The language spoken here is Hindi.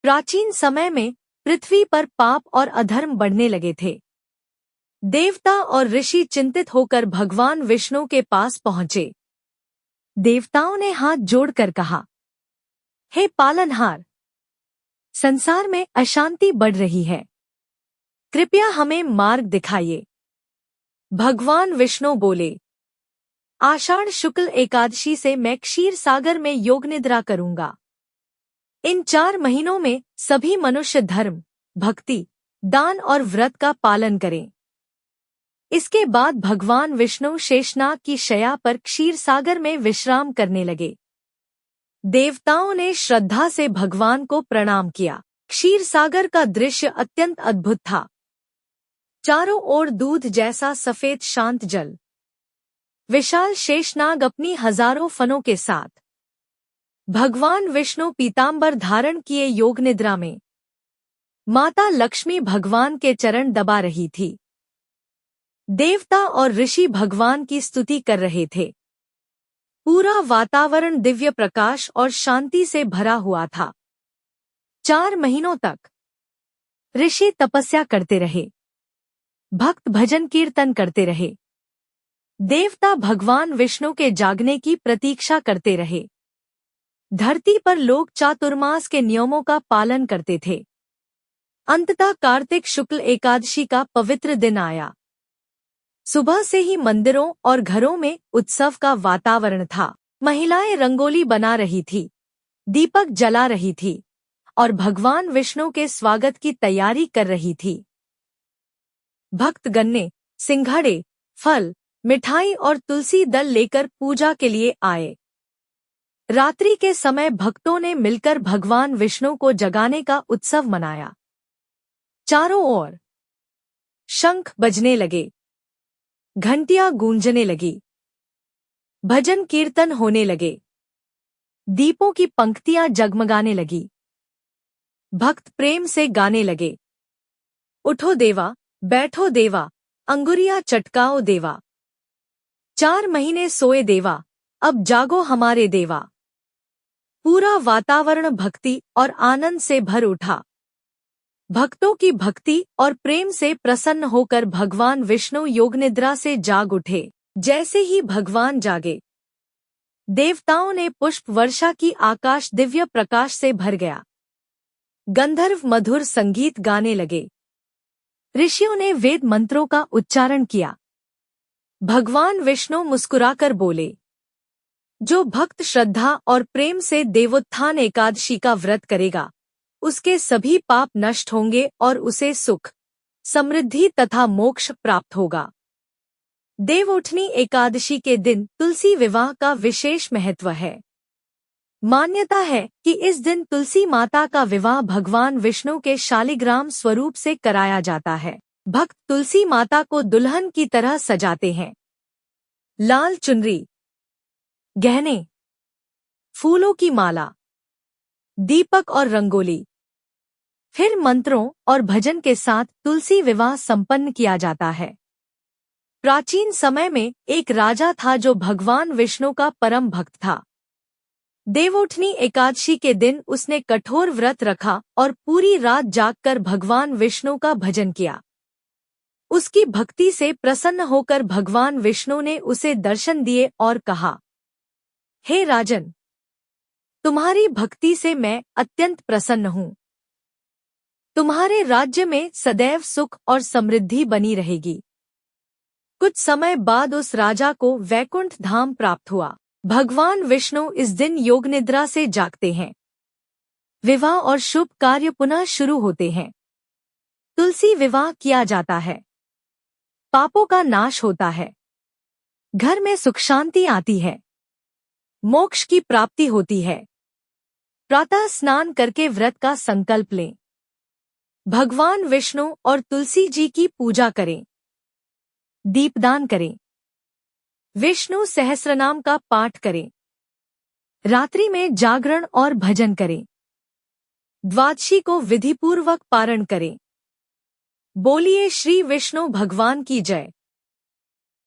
प्राचीन समय में पृथ्वी पर पाप और अधर्म बढ़ने लगे थे। देवता और ऋषि चिंतित होकर भगवान विष्णु के पास पहुंचे। देवताओं ने हाथ जोड़कर कहा, हे पालनहार, संसार में अशांति बढ़ रही है, कृपया हमें मार्ग दिखाइए। भगवान विष्णु बोले, आषाढ़ शुक्ल एकादशी से मैं क्षीर सागर में योग निद्रा करूंगा। इन 4 महीनों में सभी मनुष्य धर्म, भक्ति, दान और व्रत का पालन करें। इसके बाद भगवान विष्णु शेषनाग की शैया पर क्षीर सागर में विश्राम करने लगे। देवताओं ने श्रद्धा से भगवान को प्रणाम किया। क्षीर सागर का दृश्य अत्यंत अद्भुत था। चारों ओर दूध जैसा सफेद शांत जल, विशाल शेषनाग अपनी हजारों फनों के साथ, भगवान विष्णु पीतांबर धारण किए योग निद्रा में, माता लक्ष्मी भगवान के चरण दबा रही थी। देवता और ऋषि भगवान की स्तुति कर रहे थे। पूरा वातावरण दिव्य प्रकाश और शांति से भरा हुआ था। 4 महीनों तक ऋषि तपस्या करते रहे, भक्त भजन कीर्तन करते रहे, देवता भगवान विष्णु के जागने की प्रतीक्षा करते रहे। धरती पर लोग चातुर्मास के नियमों का पालन करते थे। अंततः कार्तिक शुक्ल एकादशी का पवित्र दिन आया। सुबह से ही मंदिरों और घरों में उत्सव का वातावरण था। महिलाएं रंगोली बना रही थी, दीपक जला रही थी और भगवान विष्णु के स्वागत की तैयारी कर रही थी। भक्त गन्ने, सिंघाड़े, फल, मिठाई और तुलसी दल लेकर पूजा के लिए आए। रात्रि के समय भक्तों ने मिलकर भगवान विष्णु को जगाने का उत्सव मनाया। चारों ओर शंख बजने लगे, घंटियां गूंजने लगी, भजन कीर्तन होने लगे, दीपों की पंक्तियां जगमगाने लगी। भक्त प्रेम से गाने लगे, उठो देवा, बैठो देवा, अंगुरियां चटकाओ देवा। 4 महीने सोए देवा, अब जागो हमारे देवा। पूरा वातावरण भक्ति और आनंद से भर उठा। भक्तों की भक्ति और प्रेम से प्रसन्न होकर भगवान विष्णु योगनिद्रा से जाग उठे। जैसे ही भगवान जागे, देवताओं ने पुष्प वर्षा की, आकाश दिव्य प्रकाश से भर गया। गंधर्व मधुर संगीत गाने लगे। ऋषियों ने वेद मंत्रों का उच्चारण किया। भगवान विष्णु मुस्कुराकर बोले, जो भक्त श्रद्धा और प्रेम से देवोत्थान एकादशी का व्रत करेगा, उसके सभी पाप नष्ट होंगे और उसे सुख, समृद्धि तथा मोक्ष प्राप्त होगा। देवउठनी एकादशी के दिन तुलसी विवाह का विशेष महत्व है। मान्यता है कि इस दिन तुलसी माता का विवाह भगवान विष्णु के शालिग्राम स्वरूप से कराया जाता है। भक्त तुलसी माता को दुल्हन की तरह सजाते हैं। लाल चुनरी, गहने, फूलों की माला, दीपक और रंगोली, फिर मंत्रों और भजन के साथ तुलसी विवाह संपन्न किया जाता है। प्राचीन समय में एक राजा था जो भगवान विष्णु का परम भक्त था। देवउठनी एकादशी के दिन उसने कठोर व्रत रखा और पूरी रात जागकर भगवान विष्णु का भजन किया। उसकी भक्ति से प्रसन्न होकर भगवान विष्णु ने उसे दर्शन दिए और कहा, हे राजन, तुम्हारी भक्ति से मैं अत्यंत प्रसन्न हूँ। तुम्हारे राज्य में सदैव सुख और समृद्धि बनी रहेगी। कुछ समय बाद उस राजा को वैकुंठ धाम प्राप्त हुआ। भगवान विष्णु इस दिन योगनिद्रा से जागते हैं। विवाह और शुभ कार्य पुनः शुरू होते हैं। तुलसी विवाह किया जाता है। पापों का नाश होता है। घर में सुख शांति आती है। मोक्ष की प्राप्ति होती है। प्रातः स्नान करके व्रत का संकल्प लें। भगवान विष्णु और तुलसी जी की पूजा करें। दीपदान करें। विष्णु सहस्रनाम का पाठ करें। रात्रि में जागरण और भजन करें। द्वादशी को विधिपूर्वक पारण करें। बोलिए श्री विष्णु भगवान की जय।